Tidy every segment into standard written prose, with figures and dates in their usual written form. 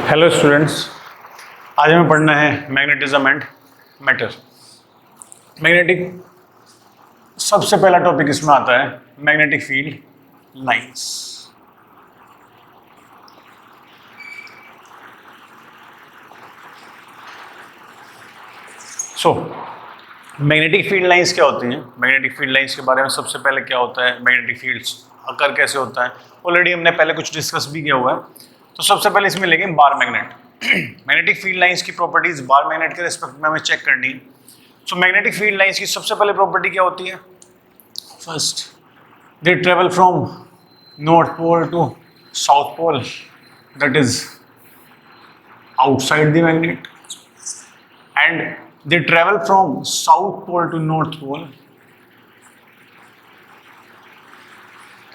Hello students, आज हमें पढ़ना है मैग्नेटिज्म एंड मैटर। मैग्नेटिक सबसे पहला टॉपिक इसमें आता है magnetic field lines. So magnetic field lines क्या होती हैं? मैग्नेटिक फील्ड लाइंस के बारे में सबसे पहले क्या होता है, मैग्नेटिक फील्ड्स अकर कैसे होता है, ऑलरेडी हमने पहले कुछ डिस्कस भी किया हुआ है। तो सबसे पहले इसमें लेंगे bar magnet. Magnetic field lines की प्रॉपर्टीज बार मैग्नेट के रिस्पेक्ट में हमें चेक करनी है। सो मैग्नेटिक फील्ड लाइंस की सबसे पहले प्रॉपर्टी क्या होती है? First, they travel from north pole to south pole, that is outside the magnet, and they travel from south pole to north pole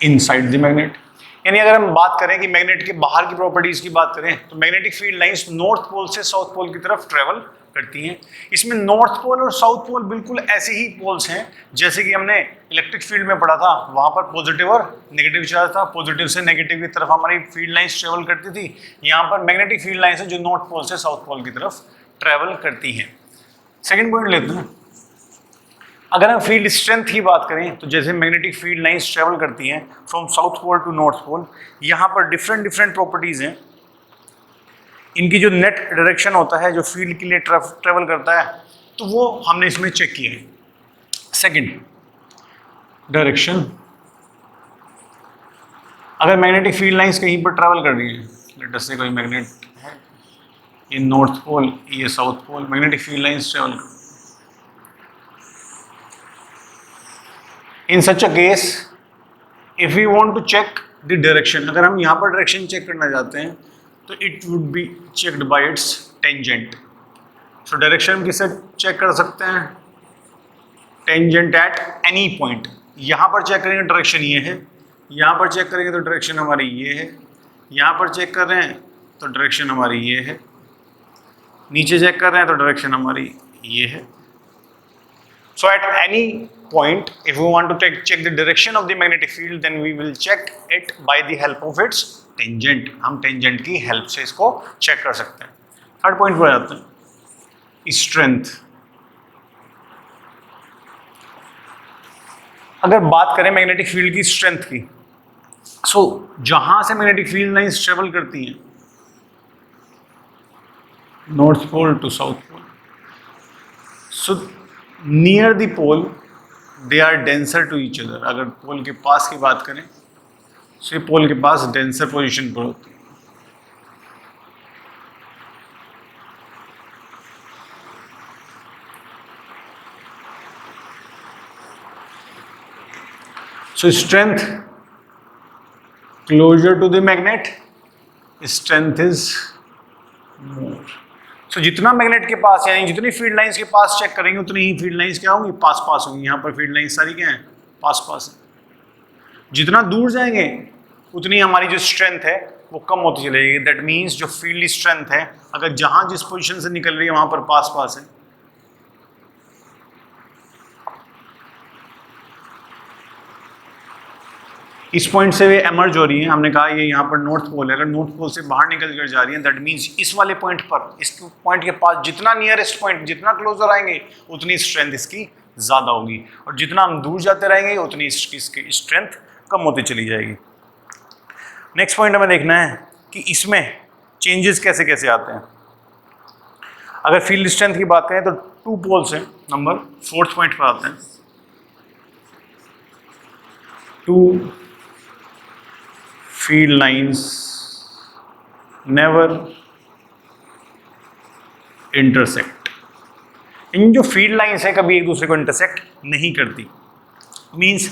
inside the magnet. यानी अगर हम बात करें कि मैग्नेट के बाहर की प्रॉपर्टीज की बात करें तो magnetic field lines north pole से साउथ पोल की तरफ ट्रेवल करती हैं। इसमें नॉर्थ पोल और साउथ पोल बिल्कुल ऐसे ही पोल्स हैं जैसे कि हमने इलेक्ट्रिक फील्ड में पढ़ा था, वहां पर पॉजिटिव और नेगेटिव चार्ज था, पॉजिटिव से नेगेटिव की तरफ हमारी फील्ड लाइंस ट्रेवल करती थी। यहाँ पर मैग्नेटिक फील्ड लाइंस है जो नॉर्थ पोल से साउथ पोल की तरफ ट्रेवल करती हैं। सेकेंड पॉइंट लेते हैं, अगर हम फील्ड स्ट्रेंथ की बात करें तो जैसे मैग्नेटिक फील्ड लाइंस ट्रेवल करती हैं from south pole to north pole, यहाँ पर डिफरेंट प्रॉपर्टीज हैं। इनकी जो नेट डायरेक्शन होता है जो फील्ड के लिए ट्रेवल करता है तो वो हमने इसमें चेक किया है। सेकंड, डायरेक्शन, अगर मैग्नेटिक फील्ड लाइंस कहीं पर ट्रेवल कर रही है, लेट अस से कोई मैग्नेट है, ये नॉर्थ पोल, ये south pole, magnetic field lines travel कर, in such a case if we want to check the direction, अगर हम यहाँ पर डायरेक्शन चेक करना चाहते हैं तो it would be checked by its tangent। so direction हम किससे चेक कर सकते हैं? tangent at any point। यहाँ पर चेक करेंगे डायरेक्शन ये है, यहाँ पर चेक करेंगे तो डायरेक्शन हमारी ये है, यहाँ पर चेक कर रहे हैं तो डायरेक्शन हमारी ये है, नीचे चेक कर रहे हैं तो डायरेक्शन हमारी ये है। So at any point, if we want to check the direction of the magnetic field, then we will check it by the help of its tangent। हम tangent की help से इसको check कर सकते हैं। थर्ड पॉइंट पर जाते हैं, स्ट्रेंथ। अगर बात करें मैग्नेटिक फील्ड की स्ट्रेंथ की, सो जहां से मैग्नेटिक फील्ड लाइंस ट्रेवल करती हैं north pole to south pole, so near the pole they are denser to each other. अगर पोल के पास की बात करें तो ये पोल के पास डेंसर पोजीशन पर होती है। So strength closer to the magnet, strength is more. तो जितना मैग्नेट के पास यानी जितनी फील्ड लाइंस के पास चेक करेंगे उतनी ही फील्ड लाइंस क्या होंगी? पास पास होंगी। यहाँ पर फील्ड लाइंस सारी क्या है? पास पास है। जितना दूर जाएंगे उतनी हमारी जो स्ट्रेंथ है वो कम होती चली जाएगी। दैट मीन्स जो फील्ड स्ट्रेंथ है अगर जहां जिस पोजीशन से निकल रही है वहां पर पास पास है, इस पॉइंट से वे एमर्ज हो रही है। हमने कहा ये यहाँ पर नॉर्थ पोल है, अगर नॉर्थ पोल से बाहर निकल कर जा रही है दैट मीन्स इस वाले पॉइंट पर, इस पॉइंट के पास जितना नियरेस्ट पॉइंट, जितना क्लोजर आएंगे उतनी स्ट्रेंथ इसकी ज़्यादा होगी, और जितना हम दूर जाते रहेंगे उतनी इसकी स्ट्रेंथ कम होती चली जाएगी। नेक्स्ट पॉइंट हमें देखना है कि इसमें चेंजेस कैसे कैसे आते हैं। अगर फील्ड स्ट्रेंथ की बात करें तो टू पोल्स हैं, नंबर फोर्थ पॉइंट पर आते हैं। Two field lines never intersect। इन जो फील्ड लाइंस है कभी एक दूसरे को इंटरसेक्ट नहीं करती। मींस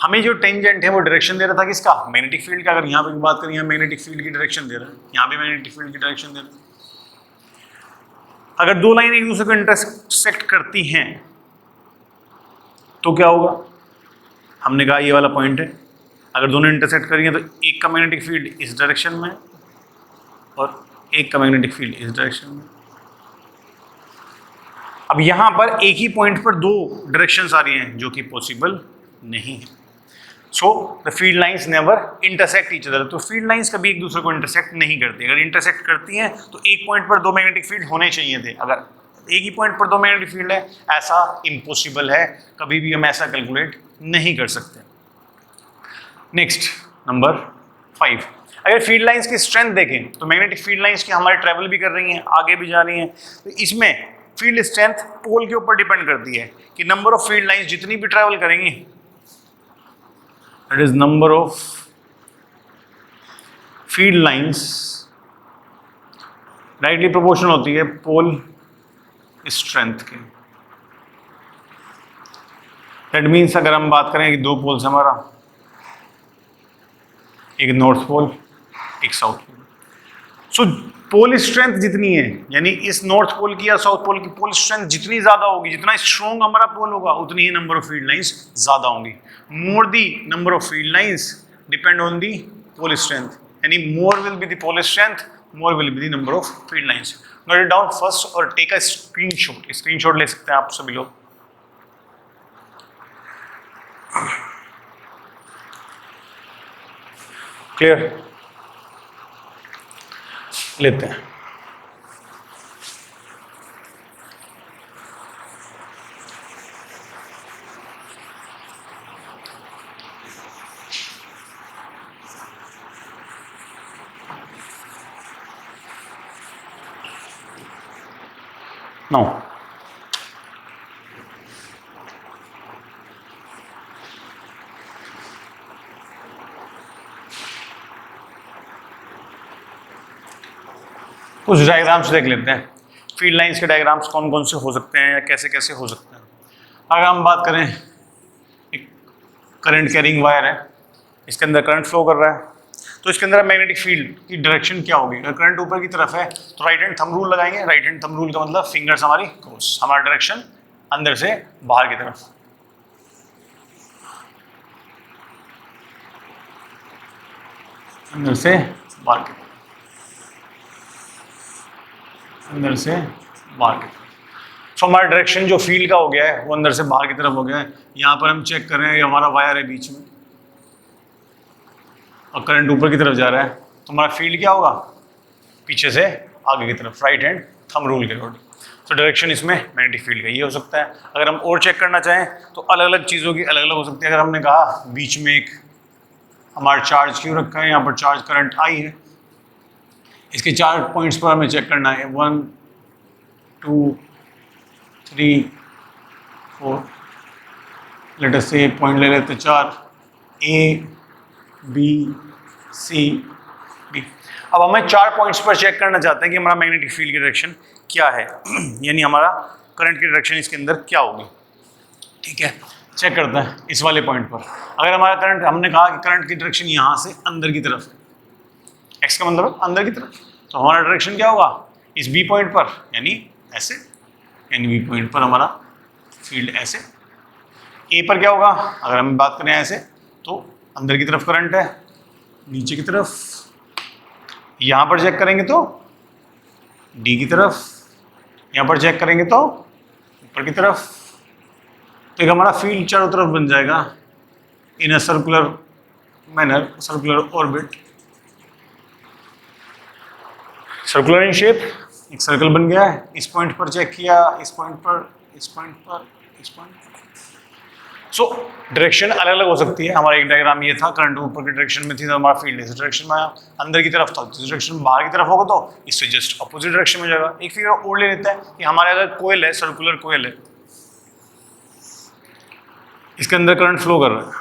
हमें जो टेंजेंट है वो डायरेक्शन दे रहा था किसका? मैग्नेटिक फील्ड का। अगर यहाँ पे बात करें, यहाँ मैग्नेटिक फील्ड की डायरेक्शन दे रहा है, यहाँ भी मैग्नेटिक फील्ड की डायरेक्शन दे रहा है। अगर दो लाइन एक दूसरे को इंटरसेक्ट करती हैं तो क्या होगा? हमने कहा ये वाला पॉइंट है, अगर दोनों इंटरसेक्ट करेंगे तो एक का मैग्नेटिक फील्ड इस डायरेक्शन में और एक का मैग्नेटिक फील्ड इस डायरेक्शन में। अब यहां पर एक ही पॉइंट पर दो डायरेक्शंस आ रही हैं जो कि पॉसिबल नहीं है। So the field lines never intersect each other. तो फील्ड लाइंस कभी एक दूसरे को इंटरसेक्ट नहीं करती। अगर इंटरसेक्ट करती हैं तो एक पॉइंट पर दो मैग्नेटिक फील्ड होने चाहिए थे। अगर एक ही पॉइंट पर दो मैग्नेटिक फील्ड है, ऐसा इम्पॉसिबल है, कभी भी हम ऐसा कैलकुलेट नहीं कर सकते। नेक्स्ट नंबर 5, अगर फील्ड लाइंस की स्ट्रेंथ देखें तो मैग्नेटिक फील्ड लाइंस की हमारे ट्रेवल भी कर रही हैं, आगे भी जा रही हैं, तो इसमें फील्ड स्ट्रेंथ पोल के ऊपर डिपेंड करती है कि नंबर ऑफ फील्ड लाइंस जितनी भी ट्रेवल करेंगी, that is number of field lines directly proportional होती है पोल स्ट्रेंथ के। दैट मीन्स अगर हम बात करें कि दो पोल्स हमारा, एक नॉर्थ पोल एक साउथ पोल, सो पोल स्ट्रेंथ जितनी है, यानी इस नॉर्थ पोल की या साउथ पोल की पोल स्ट्रेंथ जितनी ज्यादा होगी, जितना स्ट्रॉन्ग हमारा पोल होगा, उतनी ही नंबर ऑफ फील्ड लाइंस ज्यादा होंगी। More the number of field lines depend on the pole strength, यानी more will be the pole strength, more will be the number of field lines. Note it down first और take a screenshot. Screenshot ले सकते हैं आप सभी लोग। Clear? लेते हैं। Now, कुछ डायग्राम्स देख लेते हैं। फील्ड लाइंस के डायग्राम्स कौन कौन से हो सकते हैं या कैसे कैसे हो सकते हैं। अगर हम बात करें, एक करंट कैरिंग वायर है, इसके अंदर करंट फ्लो कर रहा है, तो इसके अंदर मैग्नेटिक फील्ड की डायरेक्शन क्या होगी? अगर करंट ऊपर की तरफ है तो राइट हैंड थंब रूल लगाएंगे। राइट हैंड थंब रूल का मतलब फिंगर्स हमारी क्रॉस, हमारा डायरेक्शन अंदर से बाहर की तरफ। अंदर से बाहर की तरफ, अंदर से बाहर की तरफ। सो हमारा डायरेक्शन जो फील्ड का हो गया है वो अंदर से बाहर की तरफ हो गया है। यहाँ पर हम चेक कर रहे हैं, ये हमारा वायर है बीच में और करंट ऊपर की तरफ जा रहा है, तो हमारा फील्ड क्या होगा? पीछे से आगे की तरफ, राइट हैंड थंब रूल के अकॉर्डिंग। तो डायरेक्शन इसमें मैग्नेटिक फील्ड का ये हो सकता है। अगर हम और चेक करना चाहें तो अलग अलग चीज़ों की अलग अलग हो सकती है। अगर हमने कहा बीच में एक हमारा चार्ज क्यों रखा है, यहाँ पर चार्ज करंट आई है, इसके 4 पॉइंट्स पर हमें चेक करना है, 1 2 3 4, लेट अस से एक पॉइंट ले लेते 4, ए बी सी डी। अब हमें 4 पॉइंट्स पर चेक करना चाहते हैं कि हमारा मैग्नेटिक फील्ड की डायरेक्शन क्या है, यानी हमारा करंट की डायरेक्शन इसके अंदर क्या होगी। ठीक है, चेक करते हैं इस वाले पॉइंट पर। अगर हमारा करंट, हमने कहा कि करंट की डायरेक्शन यहाँ से अंदर की तरफ है, एक्स का मतलब अंदर की तरफ, तो हमारा डायरेक्शन क्या होगा? इस बी पॉइंट पर, यानी ऐसे, यानी बी पॉइंट पर हमारा फील्ड ऐसे। ए पर क्या होगा? अगर हम बात करें ऐसे, तो अंदर की तरफ करंट है, नीचे की तरफ। यहाँ पर चेक करेंगे तो डी की तरफ, यहाँ पर चेक करेंगे तो ऊपर की तरफ। तो एक हमारा फील्ड चारों तरफ बन जाएगा in a circular manner, circular orbit, circular in shape. एक सर्कल बन गया है, इस पॉइंट पर चेक किया, इस पॉइंट पर, इस पॉइंट पर, इस पॉइंट पर। सो डायरेक्शन अलग अलग हो सकती है। हमारा एक डायग्राम ये था, करंट ऊपर की डायरेक्शन में थी तो हमारा फील्ड इस डायरेक्शन में आया, अंदर की तरफ था तो डायरेक्शन बाहर की तरफ होगा तो इससे जस्ट अपोजिट डायरेक्शन में जाएगा। एक फिगर और ले लेते हैं कि हमारे अगर कोयल है, सर्कुलर कोयल है, इसके अंदर करंट फ्लो कर रहा है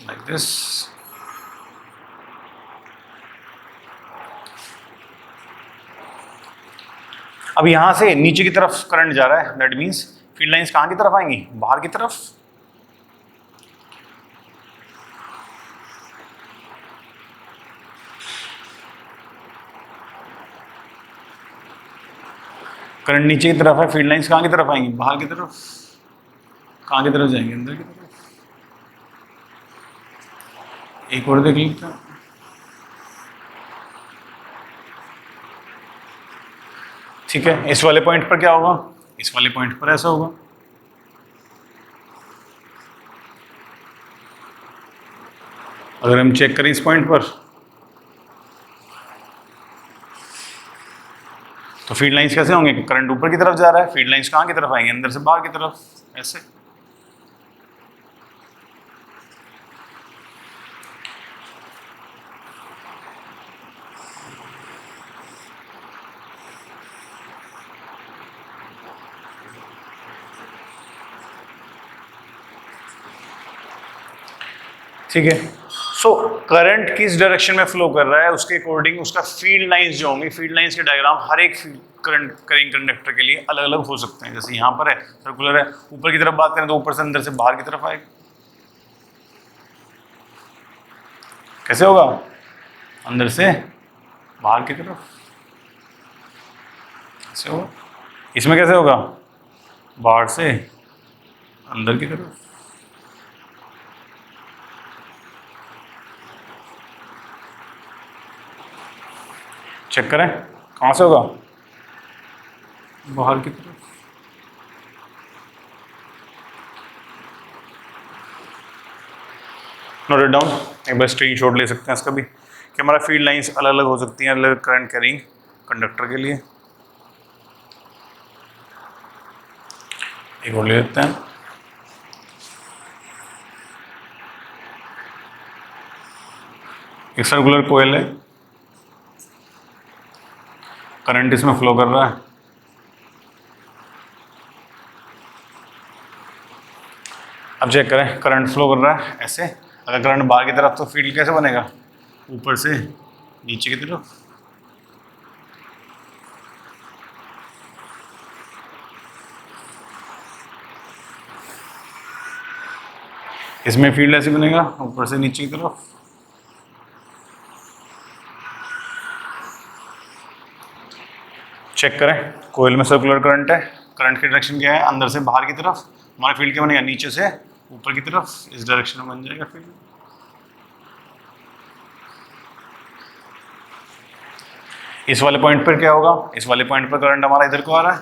लाइक दिस। अब यहां से नीचे की तरफ करंट जा रहा है, दैट मीन्स फील्ड लाइंस कहां की तरफ आएंगी? बाहर की तरफ। करंट नीचे की तरफ है, फील्ड लाइंस कहां की तरफ आएंगी? बाहर की तरफ। कहां की तरफ जाएंगे? अंदर की तरफ। एक और देख लेते हैं। ठीक है, इस वाले पॉइंट पर क्या होगा? इस वाले पॉइंट पर ऐसा होगा। अगर हम चेक करें इस पॉइंट पर तो फील्ड लाइंस कैसे होंगे? करंट ऊपर की तरफ जा रहा है, फील्ड लाइंस कहाँ की तरफ आएंगे? अंदर से बाहर की तरफ, ऐसे। ठीक है, सो करंट किस डायरेक्शन में फ्लो कर रहा है उसके अकॉर्डिंग उसका फील्ड लाइंस जो होंगी, फील्ड लाइंस के डायग्राम हर एक करंट करिंग कंडक्टर के लिए अलग अलग हो सकते हैं। जैसे यहाँ पर है सर्कुलर है, ऊपर की तरफ बात करें तो ऊपर से अंदर से बाहर की तरफ आएगा। कैसे होगा? अंदर से बाहर की तरफ। कैसे होगा? इसमें कैसे होगा? बाहर से अंदर की तरफ। चेक करें कहां से होगा? बाहर की तरफ। नोट इट डाउन, एक बार स्क्रीनशॉट ले सकते हैं इसका भी कि हमारा फील्ड लाइंस अलग अलग हो सकती हैं अलग करंट कैरिंग कंडक्टर के लिए। एक और ले लेते हैं। एक सर्कुलर कोयल है, करंट इसमें फ्लो कर रहा है। अब चेक करें, करंट फ्लो कर रहा है ऐसे। अगर करंट बाहर की तरफ तो फील्ड कैसे बनेगा? ऊपर से नीचे की तरफ। इसमें फील्ड ऐसे बनेगा ऊपर से नीचे की तरफ। चेक करें, कोयल में सर्कुलर करंट है, करंट की डायरेक्शन क्या है? अंदर से बाहर की तरफ। हमारा फील्ड क्या बनेगा? नीचे से ऊपर की तरफ, इस डायरेक्शन में बन जाएगा फील्ड। इस वाले पॉइंट पर क्या होगा? इस वाले पॉइंट पर करंट हमारा इधर को आ रहा है,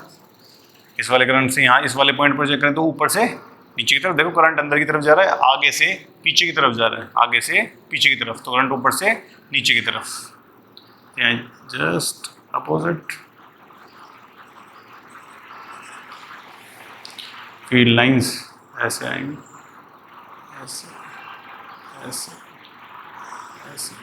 इस वाले करंट से यहाँ इस वाले पॉइंट पर चेक करें तो ऊपर से नीचे की तरफ। देखो करंट अंदर की तरफ जा रहा है, आगे से पीछे की तरफ जा रहा है, आगे से पीछे की तरफ, तो करंट ऊपर से नीचे की तरफ, जस्ट अपोजिट। फील्ड लाइंस ऐसे आएंगी, ऐसे ऐसे ऐसे।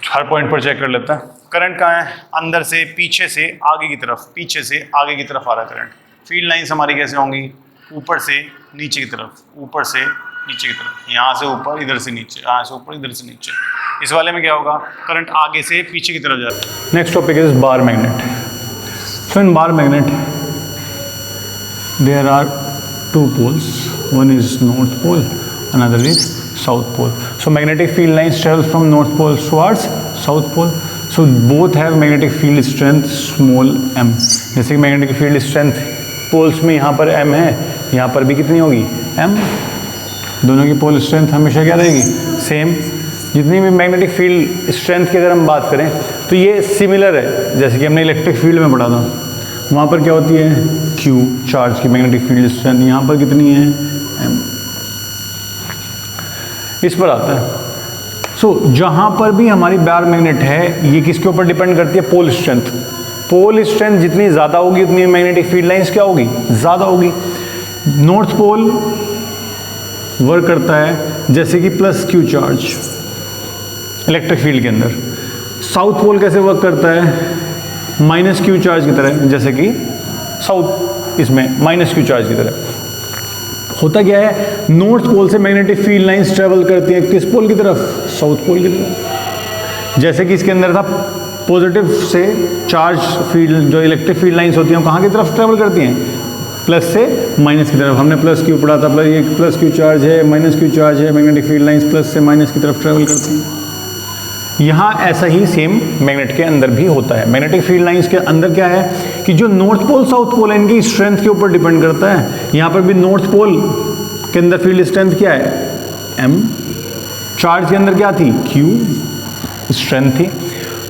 हर पॉइंट पर चेक कर लेता है। करंट कहाँ है? अंदर से पीछे से आगे की तरफ, पीछे से आगे की तरफ आ रहा है करंट। फील्ड लाइंस हमारी कैसे होंगी? ऊपर से नीचे की तरफ, ऊपर से नीचे की तरफ, यहाँ से ऊपर इधर से नीचे, यहाँ से ऊपर इधर से नीचे। इस वाले में क्या होगा? करंट आगे से पीछे की तरफ जा रहा है। Next topic is bar magnet. So in bar magnet there are two poles, one is north pole, another is south pole. So magnetic field lines travel from north pole towards south pole. So both have magnetic field strength small m. जैसे कि magnetic field strength poles में यहाँ पर m है, यहाँ पर भी कितनी होगी? m। दोनों की पोल स्ट्रेंथ हमेशा क्या रहेगी? सेम। जितनी भी मैग्नेटिक फील्ड स्ट्रेंथ की अगर हम बात करें तो ये सिमिलर है, जैसे कि हमने इलेक्ट्रिक फील्ड में पढ़ा था। वहाँ पर क्या होती है? Q चार्ज की मैग्नेटिक फील्ड स्ट्रेंथ, यहाँ पर कितनी है? M। इस पर आता है। सो जहाँ पर भी हमारी बार मैग्नेट है ये किसके ऊपर डिपेंड करती है? Pole strength. पोल स्ट्रेंथ जितनी ज़्यादा होगी उतनी मैग्नेटिक फील्ड लाइंस क्या होगी? ज़्यादा होगी। नॉर्थ पोल वर्क करता है जैसे कि plus Q charge electric field के अंदर। साउथ पोल कैसे वर्क करता है? माइनस Q चार्ज की तरह, जैसे कि साउथ इसमें माइनस Q चार्ज की तरह। होता क्या है? नॉर्थ पोल से मैग्नेटिक फील्ड लाइंस ट्रेवल करती हैं किस पोल की तरफ? साउथ पोल की तरफ। जैसे कि इसके अंदर था पॉजिटिव से चार्ज फील्ड, जो इलेक्ट्रिक फील्ड लाइंस होती हैं वो कहाँ की तरफ ट्रेवल करती हैं? प्लस से माइनस की तरफ। हमने प्लस Q पढ़ा था, ये प्लस Q चार्ज है, माइनस Q चार्ज है, मैग्नेटिक फील्ड लाइंस प्लस से माइनस की तरफ ट्रेवल करती हैं। यहाँ ऐसा ही सेम मैग्नेट के अंदर भी होता है। मैग्नेटिक फील्ड लाइंस के अंदर क्या है कि जो नॉर्थ पोल साउथ पोल है इनकी स्ट्रेंथ के ऊपर डिपेंड करता है। यहाँ पर भी नॉर्थ पोल के अंदर फील्ड स्ट्रेंथ क्या है? M। चार्ज के अंदर क्या थी? Q स्ट्रेंथ थी।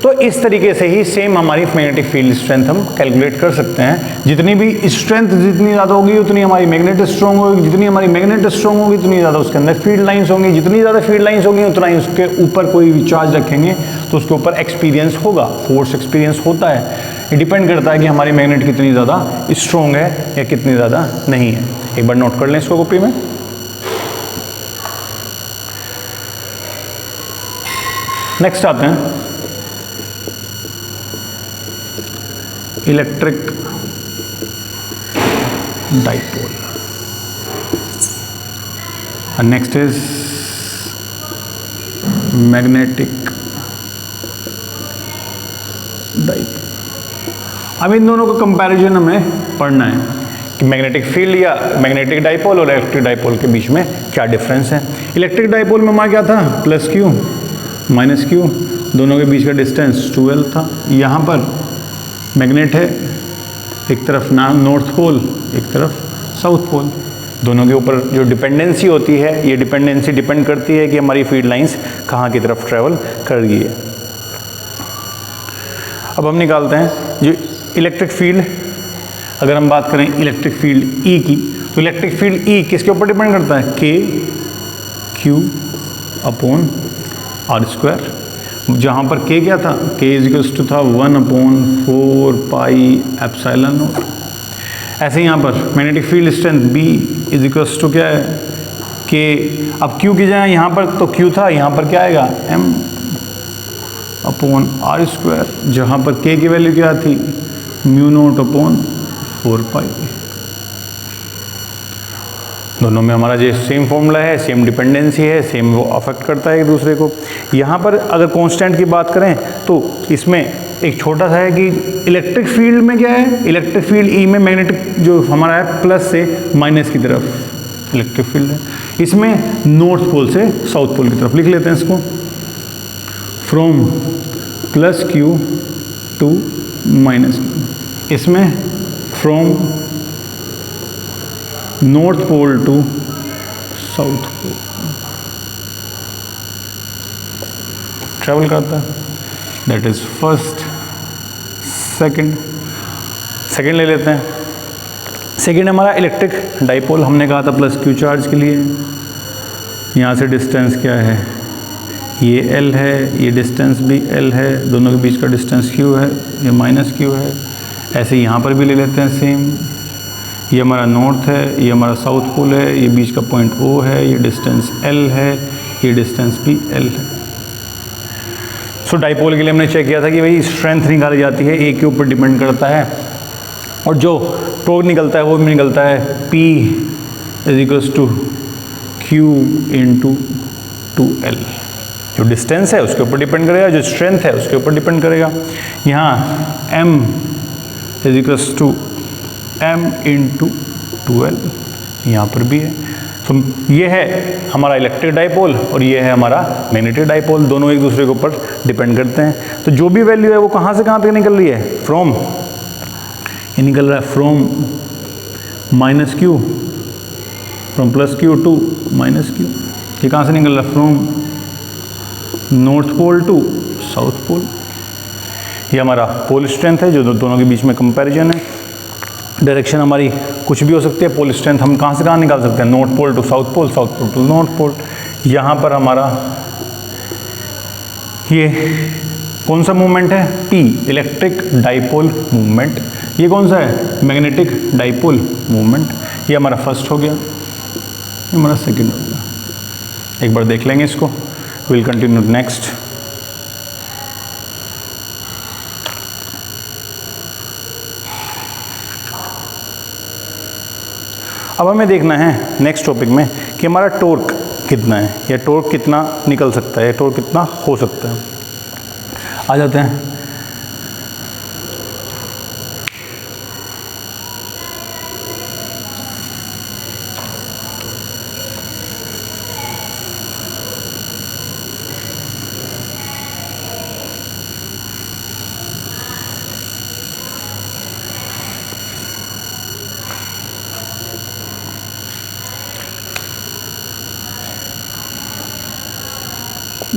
तो इस तरीके से ही सेम हमारी मैग्नेटिक फील्ड स्ट्रेंथ हम कैलकुलेट कर सकते हैं। जितनी भी स्ट्रेंथ जितनी ज़्यादा होगी उतनी हमारी मैग्नेट स्ट्रॉन्ग होगी, जितनी हमारी मैग्नेट स्ट्रॉन्ग होगी उतनी ज़्यादा उसके अंदर फील्ड लाइंस होंगी, जितनी ज़्यादा फील्ड लाइंस होंगी उतना ही उसके ऊपर कोई भी चार्ज रखेंगे तो उसके ऊपर एक्सपीरियंस होगा, फोर्स एक्सपीरियंस होता है। ये डिपेंड करता है कि हमारी मैग्नेट कितनी ज़्यादा स्ट्रॉन्ग है या कितनी ज़्यादा नहीं है। एक बार नोट कर लें इसको कॉपी में। नेक्स्ट आते हैं electric dipole, and next is magnetic dipole। अब इन दोनों का कंपैरिजन हमें पढ़ना है कि मैग्नेटिक फील्ड या मैग्नेटिक डाइपोल और इलेक्ट्रिक डाइपोल के बीच में क्या डिफरेंस है। इलेक्ट्रिक डाइपोल में हमारा क्या था, प्लस क्यू माइनस क्यू, दोनों के बीच का डिस्टेंस 12 था। यहाँ पर मैग्नेट है, एक तरफ नॉर्थ पोल एक तरफ साउथ पोल, दोनों के ऊपर जो डिपेंडेंसी होती है ये डिपेंडेंसी डिपेंड करती है कि हमारी फील्ड लाइंस कहाँ की तरफ ट्रेवल कर रही है। अब हम निकालते हैं जो इलेक्ट्रिक फील्ड, अगर हम बात करें इलेक्ट्रिक फील्ड ई की, तो इलेक्ट्रिक फील्ड ई किसके ऊपर डिपेंड करता है, के क्यू अपॉन आर स्क्वायर, जहाँ पर के क्या था, के इजिकल्स टू था 1/4 पाई एप्सिलॉन नॉट। ऐसे यहाँ पर magnetic field strength B equals to क्या है, के, अब क्यू की जगह यहाँ पर तो क्यू था, यहाँ पर क्या आएगा एम अपॉन आर स्क्वायर, जहाँ पर के की वैल्यू क्या थी म्यू नोट अपॉन 4 पाई। दोनों में हमारा जो सेम फॉर्मूला है, सेम डिपेंडेंसी है, सेम वो अफेक्ट करता है एक दूसरे को। यहाँ पर अगर कांस्टेंट की बात करें तो इसमें एक छोटा सा है कि इलेक्ट्रिक फील्ड में क्या है, इलेक्ट्रिक फील्ड ई में मैग्नेटिक जो हमारा है प्लस से माइनस की तरफ इलेक्ट्रिक फील्ड है, इसमें नॉर्थ पोल से साउथ पोल की तरफ लिख लेते हैं इसको, from plus Q to minus Q, इसमें from north pole to south pole travel करता है। That is first. सेकंड ले लेते हैं। सेकंड हमारा इलेक्ट्रिक डाइपोल, हमने कहा था प्लस क्यू चार्ज के लिए, यहाँ से डिस्टेंस क्या है, ये एल है, ये डिस्टेंस भी एल है, दोनों के बीच का डिस्टेंस क्यू है, ये माइनस क्यू है। ऐसे यहाँ पर भी ले लेते हैं सेम, ये हमारा नॉर्थ है, ये हमारा साउथ पोल है, ये बीच का पॉइंट ओ है, ये डिस्टेंस एल है, ये डिस्टेंस भी एल है। सो डाइपोल के लिए हमने चेक किया था कि भाई स्ट्रेंथ निकाली जाती है, ए के ऊपर डिपेंड करता है, और जो टॉर्क निकलता है वो भी निकलता है P is equals to Q into 2L। जो डिस्टेंस है उसके ऊपर डिपेंड करेगा, जो स्ट्रेंथ है उसके ऊपर डिपेंड करेगा। यहाँ M is equals to M into 2L, यहाँ पर भी है। तो ये है हमारा इलेक्ट्रिक डाइपोल और ये है हमारा मैग्नेटिक डाइपोल, दोनों एक दूसरे के ऊपर डिपेंड करते हैं। तो जो भी वैल्यू है वो कहाँ से कहाँ तक निकल रही है, फ्रॉम, ये निकल रहा है from minus Q, from plus Q to minus Q. ये कहाँ से निकल रहा है, from north pole to south pole. ये हमारा पोल स्ट्रेंथ है जो दोनों के बीच में कंपैरिजन है। डायरेक्शन हमारी कुछ भी हो सकती है, पोल स्ट्रेंथ हम कहाँ से कहाँ निकाल सकते हैं, north pole to south pole, south pole to north pole. यहाँ पर हमारा ये कौन सा मूवमेंट है, P, इलेक्ट्रिक डाइपोल मूवमेंट। ये कौन सा है, मैग्नेटिक डाइपोल मूवमेंट। ये हमारा फर्स्ट हो गया, ये हमारा सेकंड हो गया। एक बार देख लेंगे इसको, विल कंटिन्यू नेक्स्ट। अब हमें देखना है नेक्स्ट टॉपिक में कि हमारा टॉर्क कितना है, या टॉर्क कितना निकल सकता है, टॉर्क कितना हो सकता है। आ जाते हैं।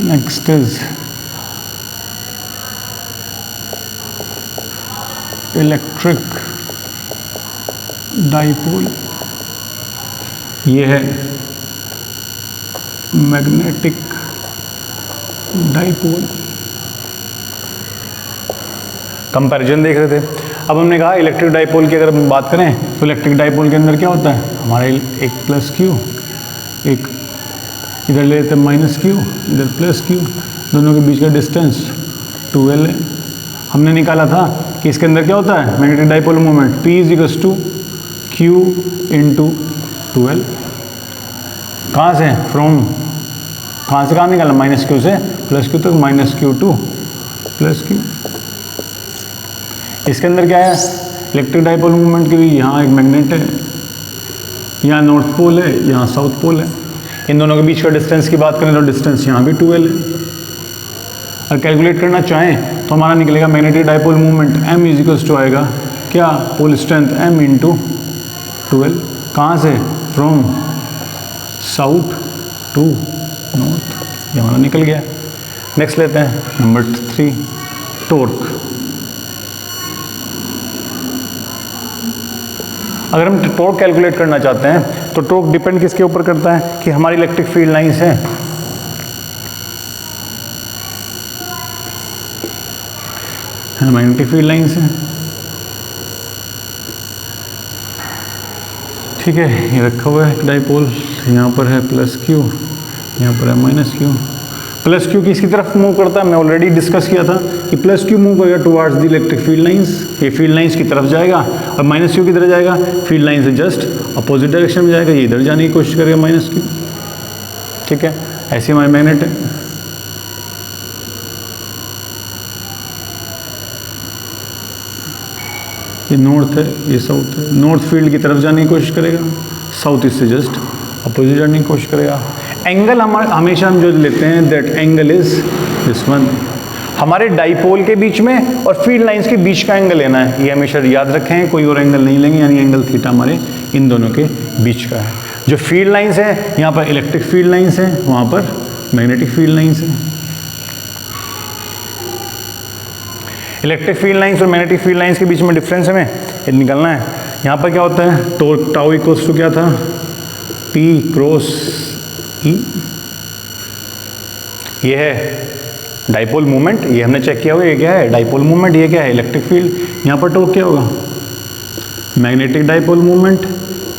Next is इलेक्ट्रिक डाइपोल, ये है मैग्नेटिक डाइपोल। कंपैरिजन देख रहे थे। अब हमने कहा इलेक्ट्रिक डाइपोल की अगर हम बात करें तो इलेक्ट्रिक डाइपोल के अंदर क्या होता है, हमारे एक प्लस क्यू, एक इधर ले लेते हैं माइनस क्यू, इधर प्लस क्यू, दोनों के बीच का डिस्टेंस 2L है। हमने निकाला था कि इसके अंदर क्या होता है, magnetic dipole moment P is to Q into 2L। कहाँ से, फ्रॉम, कहाँ से कहाँ निकाला, माइनस क्यू से प्लस क्यू तक, minus Q to plus Q. इसके अंदर क्या है, इलेक्ट्रिक डाइपोल मूवमेंट की भी, यहाँ एक मैग्नेट है, यहाँ नॉर्थ पोल है, यहाँ साउथ पोल है। इन दोनों के बीच का डिस्टेंस की बात करें तो डिस्टेंस यहाँ भी 2L है। और कैलकुलेट करना चाहें तो हमारा निकलेगा magnetic dipole movement M is equals to आएगा क्या, pole strength M into 2L। कहाँ से, फ्रॉम साउथ टू नॉर्थ, ये हमारा निकल गया। नेक्स्ट लेते हैं नंबर 3, टॉर्क। अगर हम टॉर्क कैलकुलेट करना चाहते हैं तो टॉर्क डिपेंड किसके ऊपर करता है कि हमारी इलेक्ट्रिक फील्ड लाइंस हैं, मैग्नेटिक फील्ड लाइंस हैं, ठीक है। ये रखा हुआ है डाइपोल, यहाँ पर है प्लस क्यू, यहाँ पर है माइनस क्यू। प्लस क्यू किसकी तरफ मूव करता है, मैं ऑलरेडी डिस्कस किया था कि प्लस क्यू मूव करेगा towards the electric field lines, ये फील्ड लाइंस की तरफ जाएगा, और माइनस क्यू किधर जाएगा, फील्ड लाइन से जस्ट अपोजिट डायरेक्शन में जाएगा, ये इधर जाने की कोशिश करेगा माइनस क्यू, ठीक है। ऐसे हमारे मैग्नेट है, ये नॉर्थ है, ये साउथ है, नॉर्थ फील्ड की तरफ जाने की कोशिश करेगा, साउथ इससे जस्ट अपोजिट जाने की कोशिश करेगा। एंगल हमेशा हम जो लेते हैं that angle is this one, हमारे डाइपोल के बीच में और फील्ड लाइंस के बीच का एंगल लेना है, ये हमेशा याद रखें, कोई और एंगल नहीं लेंगे, यानी एंगल थीटा हमारे इन दोनों के बीच का है। जो फील्ड लाइंस है, यहाँ पर इलेक्ट्रिक फील्ड लाइंस हैं, वहाँ पर मैग्नेटिक फील्ड लाइंस हैं। इलेक्ट्रिक फील्ड लाइंस और मैग्नेटिक फील्ड लाइंस के बीच में डिफरेंस हमें ये निकलना है। यहाँ पर क्या होता है, टॉर्क टाउ इक्वल्स टू क्या था, P क्रॉस E, ये है डाइपोल मूवमेंट, ये हमने चेक किया हुआ, ये क्या है डाइपोल मूवमेंट, ये क्या है इलेक्ट्रिक फील्ड। यहाँ पर टॉर्क क्या होगा, magnetic dipole movement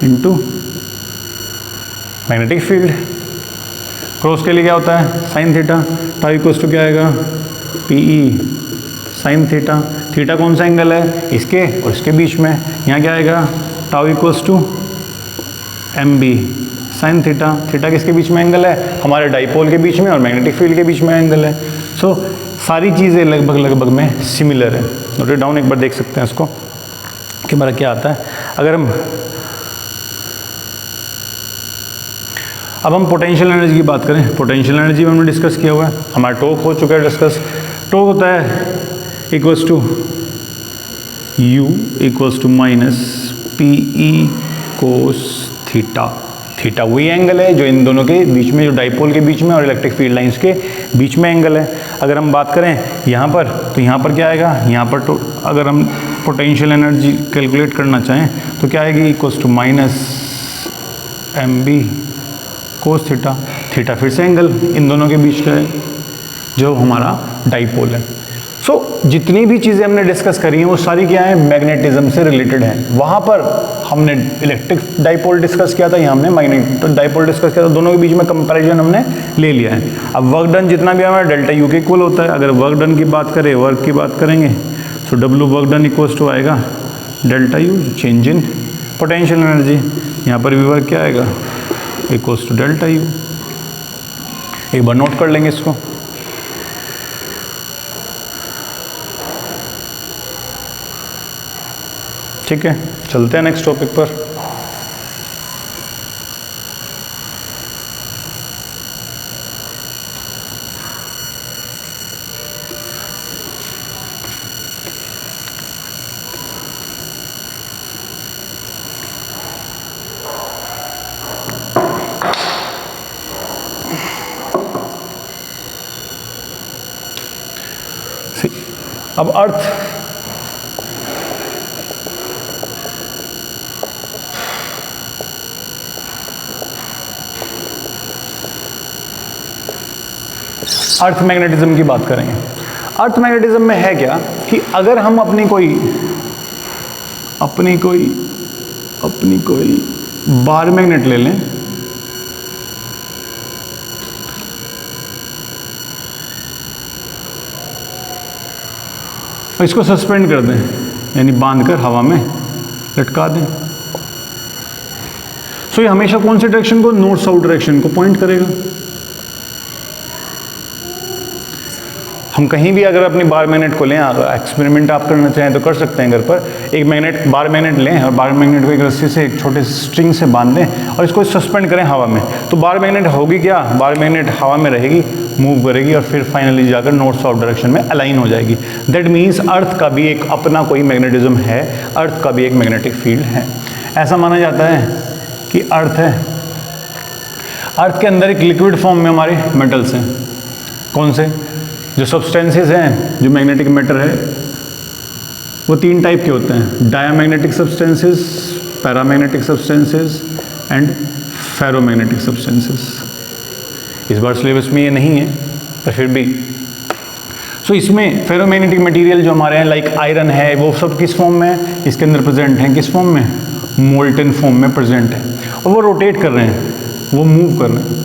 into magnetic field. Cross के लिए क्या होता है, sine theta, tau equals to क्या आएगा, PE साइन थीटा। थीटा कौन सा एंगल है, इसके और इसके बीच में, यहाँ क्या आएगा, tau equals to MB sine theta. Theta किसके बीच में एंगल है, हमारे डाइपोल के बीच में और मैग्नेटिक फील्ड के बीच में एंगल है। सो सारी चीज़ें लगभग में सिमिलर है। नोट डाउन एक बार देख सकते हैं इसको कि हमारा क्या आता है। अगर अब हम पोटेंशियल एनर्जी की बात करें, पोटेंशियल एनर्जी में हमने डिस्कस किया हुआ है, हमारा टॉर्क हो चुका है डिस्कस। टॉर्क होता है equals to U equals to minus PE cos theta. Theta वही एंगल है जो इन दोनों के बीच में, जो डाइपोल के बीच में और इलेक्ट्रिक फील्ड लाइंस के बीच में एंगल है। अगर हम बात करें यहाँ पर, तो यहाँ पर क्या आएगा, यहाँ पर तो अगर हम पोटेंशियल एनर्जी कैलकुलेट करना चाहें तो क्या आएगी, equals to minus MB cos theta. Theta फिर से एंगल इन दोनों के बीच का है जो हमारा डाइपोल है। सो जितनी भी चीज़ें हमने डिस्कस करी हैं वो सारी क्या है, मैग्नेटिज्म से रिलेटेड है। वहाँ पर हमने इलेक्ट्रिक डाइपोल डिस्कस किया था, यहाँ हमने मैग्नेटिक डाइपोल डिस्कस किया था, दोनों के बीच में कंपैरिजन हमने ले लिया है। अब वर्क डन जितना भी हमारा डेल्टा U के इक्वल होता है। अगर वर्क डन की बात करें, वर्क की बात करेंगे तो W work done equals to आएगा delta U change in potential energy. यहाँ पर भी वर्क क्या आएगा, इक्वल्स टू डेल्टा U। एक बार नोट कर लेंगे इसको। ठीक है, चलते हैं नेक्स्ट टॉपिक पर। अब अर्थ अर्थ मैग्नेटिज्म की बात करेंगे। अर्थ मैग्नेटिज्म में है क्या कि अगर हम अपनी कोई बार मैग्नेट ले लें, और इसको सस्पेंड कर दें, यानी बांधकर हवा में लटका दें, तो ये हमेशा कौन से डायरेक्शन को, नॉर्थ साउथ डायरेक्शन को पॉइंट करेगा। हम कहीं भी अगर अपनी बार मैग्नेट को लें, एक्सपेरिमेंट आप करना चाहें तो कर सकते हैं घर पर। एक बार मैग्नेट लें और बार मैग्नेट को एक रस्सी से, एक छोटे स्ट्रिंग से बांध दें और इसको सस्पेंड करें हवा में, तो बार मैग्नेट होगी क्या, बार मैग्नेट हवा में रहेगी, मूव करेगी और फिर फाइनली जाकर नॉर्थ साउथ डायरेक्शन में अलाइन हो जाएगी। दैट मीन्स अर्थ का भी एक अपना कोई मैग्नेटिज्म है, अर्थ का भी एक मैग्नेटिक फील्ड है। ऐसा माना जाता है कि अर्थ है, अर्थ के अंदर एक लिक्विड फॉर्म में हमारे मेटल्स हैं। कौन से? जो सब्सटेंसेस हैं, जो मैग्नेटिक मैटर है, वो 3 टाइप के होते हैं, diamagnetic substances, paramagnetic substances and ferromagnetic substances. इस बार सिलेबस में ये नहीं है, पर फिर भी इसमें फेरोमैग्नेटिक मटेरियल जो हमारे हैं, लाइक आयरन है, वो सब किस फॉर्म में है, इसके अंदर प्रेजेंट हैं। किस फॉर्म में? मोल्टन फॉर्म में प्रेजेंट है, और वो रोटेट कर रहे हैं, वो मूव कर रहे हैं,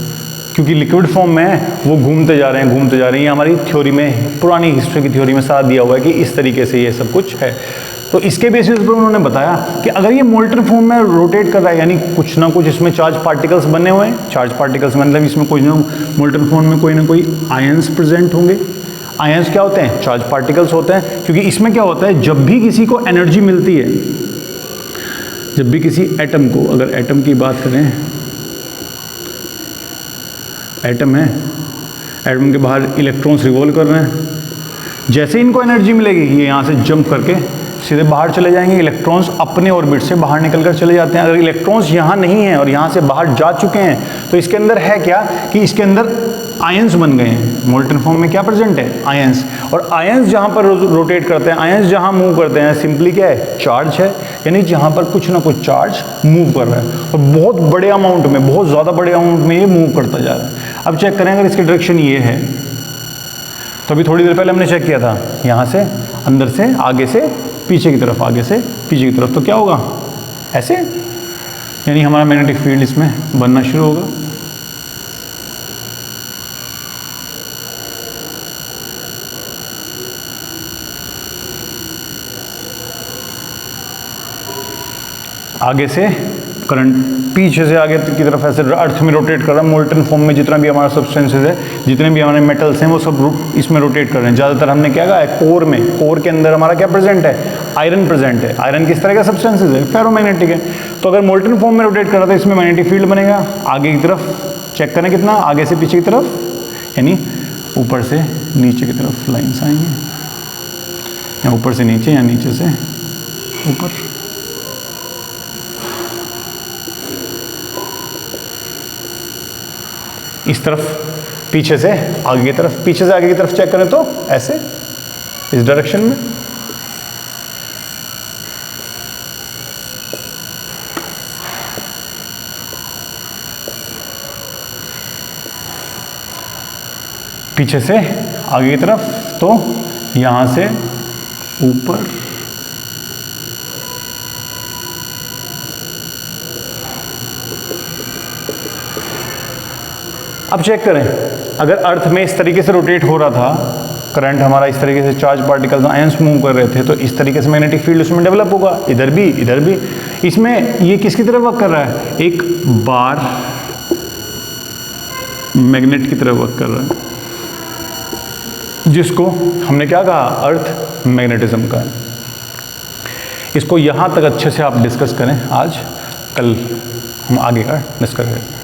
क्योंकि लिक्विड फॉर्म में है, वो घूमते जा रहे हैं। ये हमारी थ्योरी में, पुरानी हिस्ट्री की थ्योरी में साथ दिया हुआ है कि इस तरीके से ये सब कुछ है। तो इसके बेसिस पर उन्होंने बताया कि अगर ये मोल्टन फॉर्म में रोटेट कर रहा है, यानी कुछ ना कुछ इसमें चार्ज पार्टिकल्स बने हुए हैं। चार्ज पार्टिकल्स मतलब इसमें कोई ना, मोल्टन फॉर्म में कोई ना कोई आयंस प्रेजेंट होंगे। आयंस क्या होते हैं? चार्ज पार्टिकल्स होते हैं। क्योंकि इसमें क्या होता है, जब भी किसी को एनर्जी मिलती है, जब भी किसी एटम को, अगर एटम की बात करें, एटम है, एटम के बाहर इलेक्ट्रॉन्स रिवॉल्व कर रहे हैं, जैसे इनको एनर्जी मिलेगी, ये यहाँ से जंप करके सीधे बाहर चले जाएंगे। इलेक्ट्रॉन्स अपने ऑर्बिट से बाहर निकल कर चले जाते हैं। अगर इलेक्ट्रॉन्स यहाँ नहीं हैं और यहाँ से बाहर जा चुके हैं, तो इसके अंदर है क्या कि इसके अंदर आयंस बन गए हैं। मोल्टन फॉर्म में क्या प्रेजेंट है? आयंस। और आयंस जहाँ पर रोटेट करते हैं, आयंस जहाँ मूव करते हैं, सिंपली क्या है? चार्ज है, यानी जहाँ पर कुछ ना कुछ चार्ज मूव कर रहा है, और बहुत बड़े अमाउंट में, बहुत ज़्यादा बड़े अमाउंट में ये मूव करता जा रहा है। अब चेक करें, अगर इसकी डायरेक्शन ये है, तो अभी थोड़ी देर पहले हमने चेक किया था, यहाँ से अंदर से, आगे से पीछे की तरफ, आगे से पीछे की तरफ, तो क्या होगा? ऐसे, यानी हमारा मैग्नेटिक फील्ड इसमें बनना शुरू होगा। आगे से करंट, पीछे से आगे की तरफ ऐसे अर्थ में रोटेट कर रहा है। मोल्टन फॉर्म में जितना भी हमारा सब्सटेंसेस है, जितने भी हमारे मेटल्स हैं, वो सब इसमें रोटेट कर रहे हैं। ज़्यादातर हमने क्या कहा है? कोर में, कोर के अंदर हमारा क्या प्रेजेंट है? आयरन प्रेजेंट है। आयरन किस तरह का सब्सटेंसेस है? फेरोमैग्नेटिक है। तो अगर मोल्टन फॉर्म में रोटेट कर रहा था, इसमें मैग्नेटिक फील्ड बनेगा आगे की तरफ। चेक करें कितना, आगे से पीछे की तरफ, यानी ऊपर से नीचे की तरफ लाइन्स आएंगे, या ऊपर से नीचे या नीचे से ऊपर। इस तरफ, पीछे से आगे की तरफ, पीछे से आगे की तरफ चेक करें तो ऐसे, इस डायरेक्शन में। पीछे से आगे की तरफ, तो यहां से ऊपर, अब चेक करें, अगर अर्थ में इस तरीके से रोटेट हो रहा था, करंट हमारा इस तरीके से, चार्ज पार्टिकल्स, आयंस मूव कर रहे थे, तो इस तरीके से मैग्नेटिक फील्ड उसमें डेवलप होगा, इधर भी, इधर भी। इसमें ये किसकी तरफ वर्क कर रहा है? एक बार मैग्नेट की तरफ वर्क कर रहा है, जिसको हमने क्या कहा? अर्थ मैग्नेटिज्म का है। इसको यहाँ तक अच्छे से आप डिस्कस करें आज, कल हम आगे का डिस्कस करें।